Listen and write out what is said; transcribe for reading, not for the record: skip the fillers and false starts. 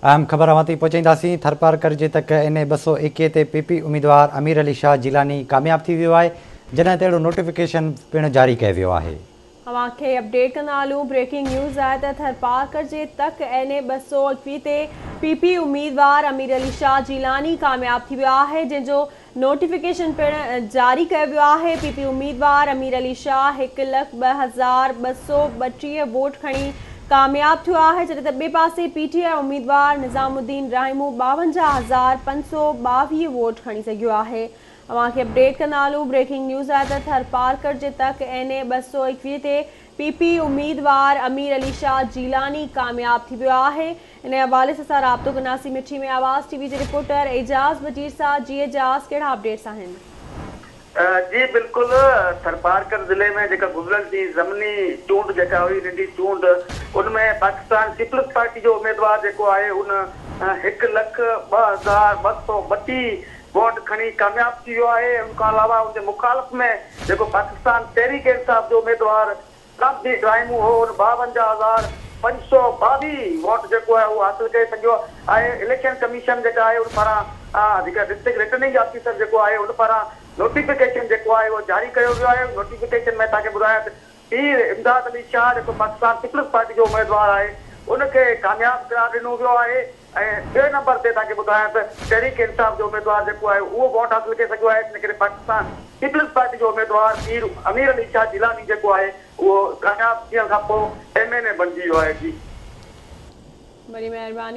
अहम ख़बर अवां पहुचाईंदासीं। थरपारकर जे तक NA-221 ते PP उम्मीदवार अमीर अली शाह जिलानी कामयाब थी वियो आहे, जॾहिं त अहिड़ो नोटिफिकेशन पिणु जारी कयो वियो आहे। अवां खे अपडेट कंदा हलूं। ब्रेकिंग न्यूज़ आहे त थरपारकर जे तक NA-221 ते PP उम्मीदवार अमीर अली शाह जिलानी कामयाब थी वियो आहे, जंहिंजो नोटिफिकेशन पिणु जारी कयो वियो आहे। PP उम्मीदवार अमीर अली शाह 1,02,232 वोट खणी कामयाब थियो आहे, जॾहिं त ॿिए पासे PTI उम्मीदवार निज़ामुद्दीन राहिमू 52,522 वोट खणी सघियो आहे। अवां खे अपडेट कंदा हलूं। ब्रेकिंग न्यूज़ आहे त थरपारकर जे तक NA-221 ते PP उम्मीदवार अमीर अली शाह जिलानी कामयाब थी वियो आहे। इन हवाले सां राब्तो कंदासीं मिठी में आवाज़ TV जे रिपोर्टर एजाज़ बजीर सां। जी एजाज़, कहिड़ा अपडेट्स आहिनि? जी बिल्कुल, थरपारकर जिले में जेका गुज़िरियल ॾींहुं ज़मनी चूंड जेका हुई, नंढी चूंड, उनमें पाकिस्तान पीपल्स पार्टी जो उम्मीदवार जेको आहे उन 1,02,232 वोट खणी कामयाब थी वियो आहे। उनखां अलावा उनजे मुखालिफ़ में जेको पाकिस्तान तहरीक इंसाफ जो उम्मीदवार निज़ामुद्दीन राहिमू हो, उन 52,522 वोट जेको आहे उहो हासिल करे सघियो आहे। इलेक्शन कमीशन जेका आहे उन पारां जेका डिस्ट्रिक्ट रिटर्निंग ऑफिसर जेको आहे उन पारां नोटिफिकेशन जेको आहे उहो जारी कयो वियो आहे। नोटिफिकेशन में तव्हांखे ॿुधायां त पीर इमदाद अली शाह जेको पाकिस्तान पीपल्स पार्टी जो उम्मीदवार आहे उनखे कामयाब करार ॾिनो वियो आहे। ऐं ॿिए नंबर ते तव्हांखे ॿुधायां त तहरीक इंसाफ जो उम्मीदवार जेको आहे उहो वोट हासिल करे सघियो आहे। इन करे पाकिस्तान पीपल्स पार्टी जो उम्मीदवार पीर अमीर अली शाह जिलानी जेको आहे उहो कामयाब थियण खां पोइ MNA बणिजी वियो आहे। जी, बड़ी महिरबानी।